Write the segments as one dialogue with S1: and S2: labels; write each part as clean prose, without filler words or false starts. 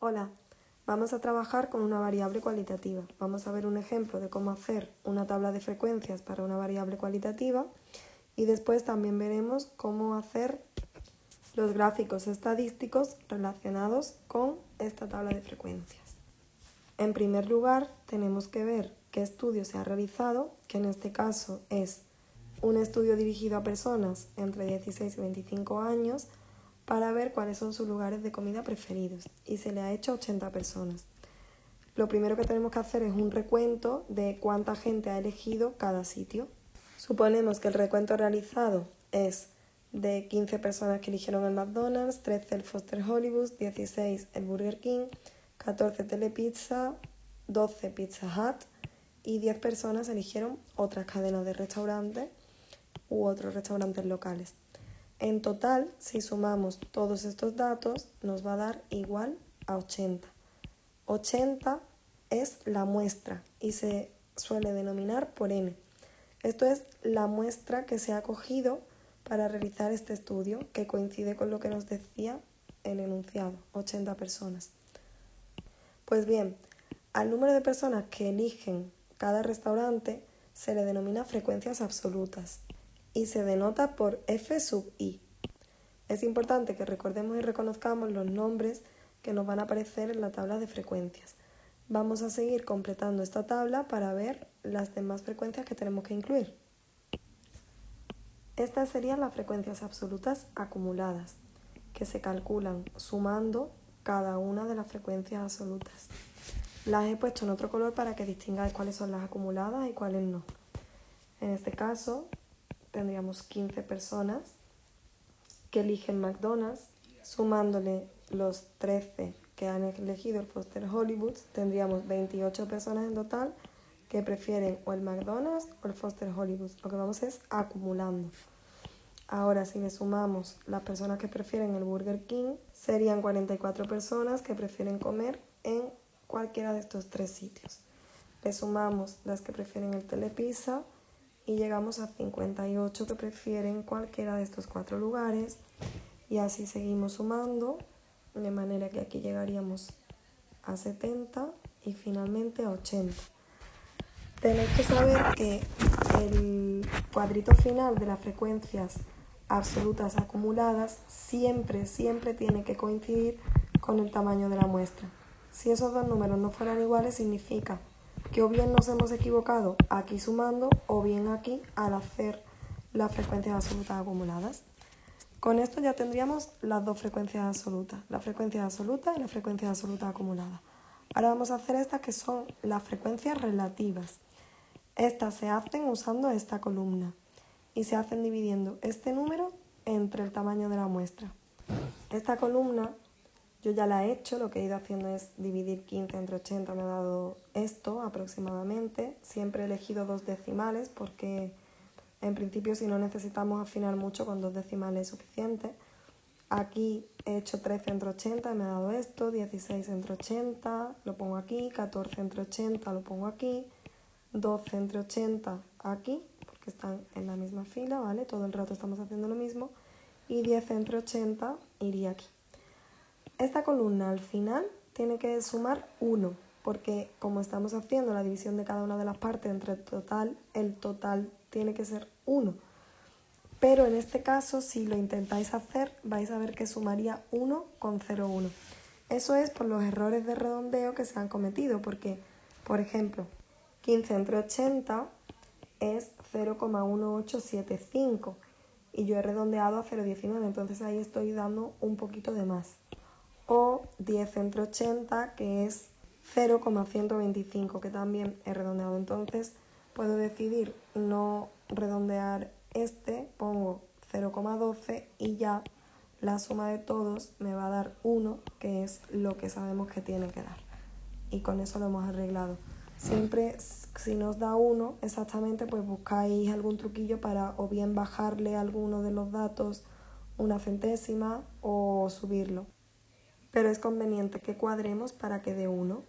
S1: Hola, vamos a trabajar con una variable cualitativa. Vamos a ver un ejemplo de cómo hacer una tabla de frecuencias para una variable cualitativa y después también veremos cómo hacer los gráficos estadísticos relacionados con esta tabla de frecuencias. En primer lugar, tenemos que ver qué estudio se ha realizado, que en este caso es un estudio dirigido a personas entre 16 y 25 años para ver cuáles son sus lugares de comida preferidos y se le ha hecho a 80 personas. Lo primero que tenemos que hacer es un recuento de cuánta gente ha elegido cada sitio. Suponemos que el recuento realizado es de 15 personas que eligieron el McDonald's, 13 el Foster Hollywood, 16 el Burger King, 14 Telepizza, 12 Pizza Hut y 10 personas eligieron otras cadenas de restaurantes u otros restaurantes locales. En total, si sumamos todos estos datos, nos va a dar igual a 80. 80 es la muestra y se suele denominar por N. Esto es la muestra que se ha cogido para realizar este estudio, que coincide con lo que nos decía el enunciado, 80 personas. Pues bien, al número de personas que eligen cada restaurante se le denomina frecuencias absolutas y se denota por F sub I. Es importante que recordemos y reconozcamos los nombres que nos van a aparecer en la tabla de frecuencias. Vamos a seguir completando esta tabla para ver las demás frecuencias que tenemos que incluir. Estas serían las frecuencias absolutas acumuladas, que se calculan sumando cada una de las frecuencias absolutas. Las he puesto en otro color para que distingáis cuáles son las acumuladas y cuáles no. En este caso, tendríamos 15 personas que eligen McDonald's, sumándole los 13 que han elegido el Foster Hollywood, tendríamos 28 personas en total que prefieren o el McDonald's o el Foster Hollywood. Lo que vamos es acumulando. Ahora, si le sumamos las personas que prefieren el Burger King, serían 44 personas que prefieren comer en cualquiera de estos tres sitios. Le sumamos las que prefieren el Telepizza y llegamos a 58 que prefieren cualquiera de estos cuatro lugares. Y así seguimos sumando, de manera que aquí llegaríamos a 70 y finalmente a 80. Tenéis que saber que el cuadrito final de las frecuencias absolutas acumuladas siempre tiene que coincidir con el tamaño de la muestra. Si esos dos números no fueran iguales, significa que o bien nos hemos equivocado aquí sumando o bien aquí al hacer las frecuencias absolutas acumuladas. Con esto ya tendríamos las dos frecuencias absolutas, la frecuencia absoluta y la frecuencia absoluta acumulada. Ahora vamos a hacer estas que son las frecuencias relativas. Estas se hacen usando esta columna y se hacen dividiendo este número entre el tamaño de la muestra. Esta columna yo ya la he hecho, lo que he ido haciendo es dividir 15 entre 80, me ha dado esto aproximadamente. Siempre he elegido dos decimales porque en principio si no necesitamos afinar mucho con dos decimales es suficiente. Aquí he hecho 13 entre 80 y me ha dado esto, 16 entre 80 lo pongo aquí, 14 entre 80 lo pongo aquí, 12 entre 80 aquí, porque están en la misma fila, ¿vale? Todo el rato estamos haciendo lo mismo, y 10 entre 80 iría aquí. Esta columna al final tiene que sumar 1, porque como estamos haciendo la división de cada una de las partes entre el total tiene que ser 1. Pero en este caso, si lo intentáis hacer, vais a ver que sumaría 1 con 0,1. Eso es por los errores de redondeo que se han cometido, porque, por ejemplo, 15 entre 80 es 0,1875 y yo he redondeado a 0,19, entonces ahí estoy dando un poquito de más. O 10 entre 80, que es 0,125, que también he redondeado. Entonces puedo decidir no redondear pongo 0,12 y ya la suma de todos me va a dar 1, que es lo que sabemos que tiene que dar. Y con eso lo hemos arreglado. Siempre, si nos da 1 exactamente, pues buscáis algún truquillo para o bien bajarle alguno de los datos una centésima o subirlo. Pero es conveniente que cuadremos para que dé 1.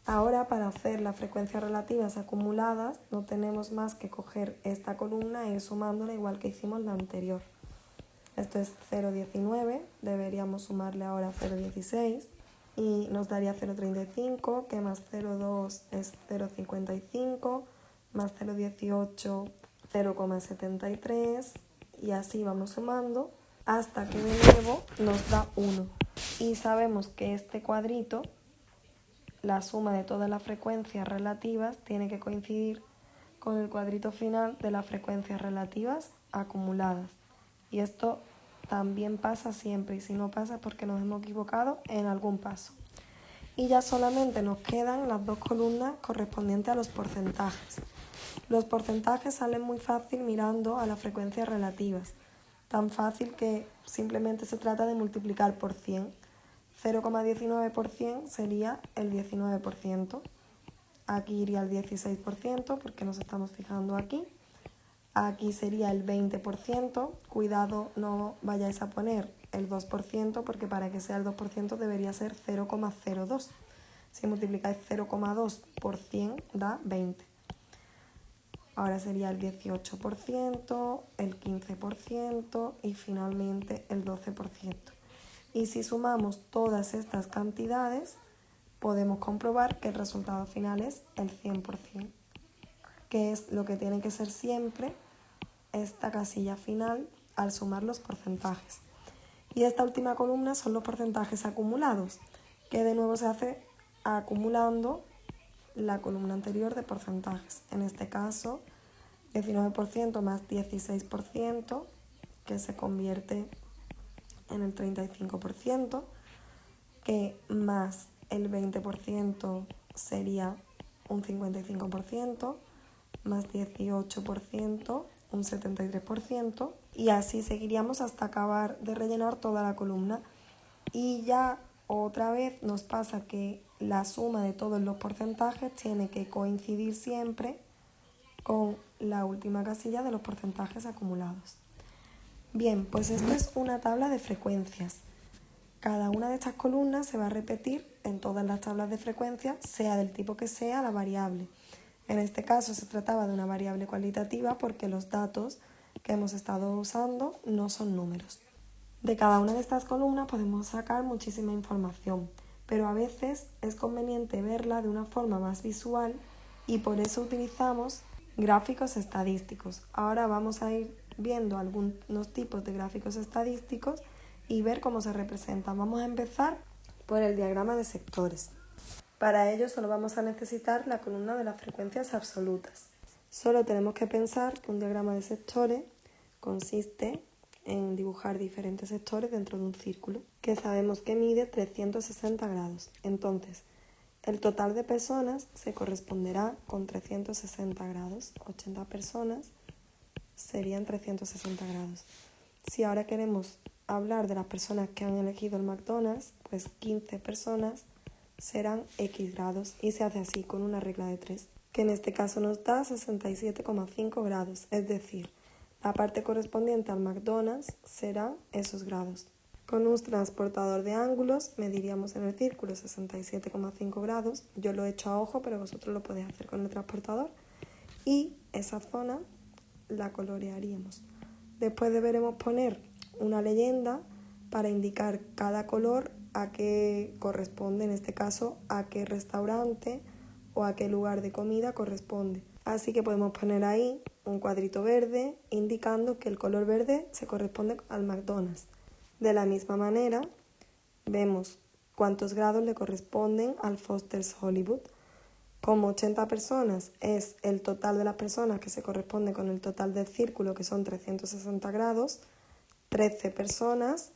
S1: Ahora, para hacer las frecuencias relativas acumuladas, no tenemos más que coger esta columna e ir sumándola igual que hicimos la anterior. Esto es 0,19, deberíamos sumarle ahora 0,16 y nos daría 0,35, que más 0,2 es 0,55, más 0,18, 0,73 y así vamos sumando hasta que de nuevo nos da 1. Y sabemos que este cuadrito, la suma de todas las frecuencias relativas, tiene que coincidir con el cuadrito final de las frecuencias relativas acumuladas. Y esto también pasa siempre, y si no pasa es porque nos hemos equivocado en algún paso. Y ya solamente nos quedan las dos columnas correspondientes a los porcentajes. Los porcentajes salen muy fácil mirando a las frecuencias relativas. Tan fácil que simplemente se trata de multiplicar por 100. 0,19 por 100 sería el 19%. Aquí iría el 16% porque nos estamos fijando aquí. Aquí sería el 20%. Cuidado, no vayáis a poner el 2% porque para que sea el 2% debería ser 0,02. Si multiplicáis 0,2 por 100 da 20. Ahora sería el 18%, el 15% y finalmente el 12%. Y si sumamos todas estas cantidades, podemos comprobar que el resultado final es el 100%, que es lo que tiene que ser siempre esta casilla final al sumar los porcentajes. Y esta última columna son los porcentajes acumulados, que de nuevo se hace acumulando la columna anterior de porcentajes. En este caso, 19% más 16%, que se convierte en el 35%, que más el 20% sería un 55%, más 18%, un 73%, y así seguiríamos hasta acabar de rellenar toda la columna. Y ya otra vez nos pasa que la suma de todos los porcentajes tiene que coincidir siempre con la última casilla de los porcentajes acumulados. Bien, pues esto es una tabla de frecuencias. Cada una de estas columnas se va a repetir en todas las tablas de frecuencias, sea del tipo que sea la variable. En este caso se trataba de una variable cualitativa porque los datos que hemos estado usando no son números. De cada una de estas columnas podemos sacar muchísima información, pero a veces es conveniente verla de una forma más visual y por eso utilizamos gráficos estadísticos. Ahora vamos a ir viendo algunos tipos de gráficos estadísticos y ver cómo se representan. Vamos a empezar por el diagrama de sectores. Para ello solo vamos a necesitar la columna de las frecuencias absolutas. Solo tenemos que pensar que un diagrama de sectores consiste en dibujar diferentes sectores dentro de un círculo que sabemos que mide 360 grados. Entonces, el total de personas se corresponderá con 360 grados. 80 personas serían 360 grados. Si ahora queremos hablar de las personas que han elegido el McDonald's, pues 15 personas serán X grados y se hace así con una regla de 3, que en este caso nos da 67,5 grados, es decir, la parte correspondiente al McDonald's serán esos grados. Con un transportador de ángulos mediríamos en el círculo 67,5 grados, yo lo he hecho a ojo, pero vosotros lo podéis hacer con el transportador, y esa zona la colorearíamos. Después deberemos poner una leyenda para indicar cada color a qué corresponde, en este caso a qué restaurante o a qué lugar de comida corresponde. Así que podemos poner ahí un cuadrito verde indicando que el color verde se corresponde al McDonald's. De la misma manera vemos cuántos grados le corresponden al Foster's Hollywood. Como 80 personas es el total de las personas que se corresponde con el total del círculo, que son 360 grados, 13 personas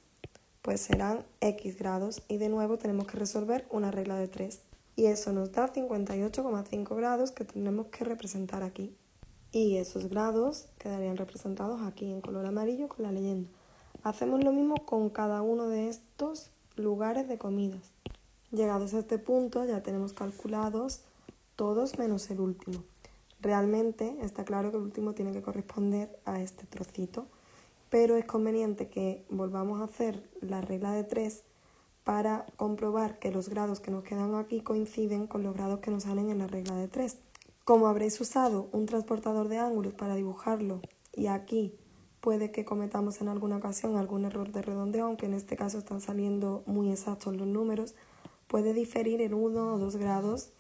S1: pues serán X grados y de nuevo tenemos que resolver una regla de 3 y eso nos da 58,5 grados que tendremos que representar aquí y esos grados quedarían representados aquí en color amarillo con la leyenda. Hacemos lo mismo con cada uno de estos lugares de comidas. Llegados a este punto ya tenemos calculados todos menos el último. Realmente está claro que el último tiene que corresponder a este trocito, pero es conveniente que volvamos a hacer la regla de 3 para comprobar que los grados que nos quedan aquí coinciden con los grados que nos salen en la regla de 3. Como habréis usado un transportador de ángulos para dibujarlo y aquí puede que cometamos en alguna ocasión algún error de redondeo, aunque en este caso están saliendo muy exactos los números, Puede diferir en 1 o 2 grados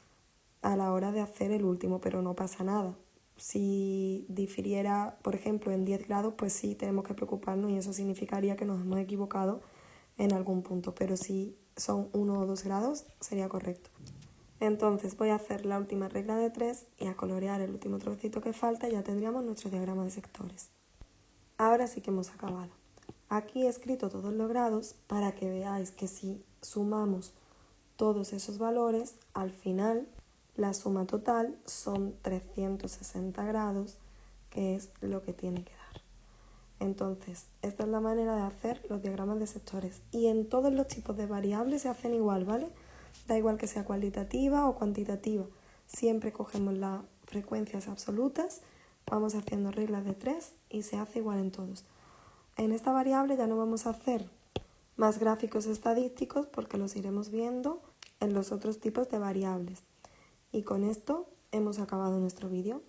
S1: a la hora de hacer el último, pero no pasa nada. Si difiriera, por ejemplo, en 10 grados, pues sí, tenemos que preocuparnos y eso significaría que nos hemos equivocado en algún punto, pero si son 1 o 2 grados, sería correcto. Entonces voy a hacer la última regla de 3 y a colorear el último trocito que falta y ya tendríamos nuestro diagrama de sectores. Ahora sí que hemos acabado. Aquí he escrito todos los grados para que veáis que si sumamos todos esos valores, al final la suma total son 360 grados, que es lo que tiene que dar. Entonces, esta es la manera de hacer los diagramas de sectores. Y en todos los tipos de variables se hacen igual, ¿vale? Da igual que sea cualitativa o cuantitativa. Siempre cogemos las frecuencias absolutas, vamos haciendo reglas de 3 y se hace igual en todos. En esta variable ya no vamos a hacer más gráficos estadísticos porque los iremos viendo en los otros tipos de variables. Y con esto hemos acabado nuestro vídeo.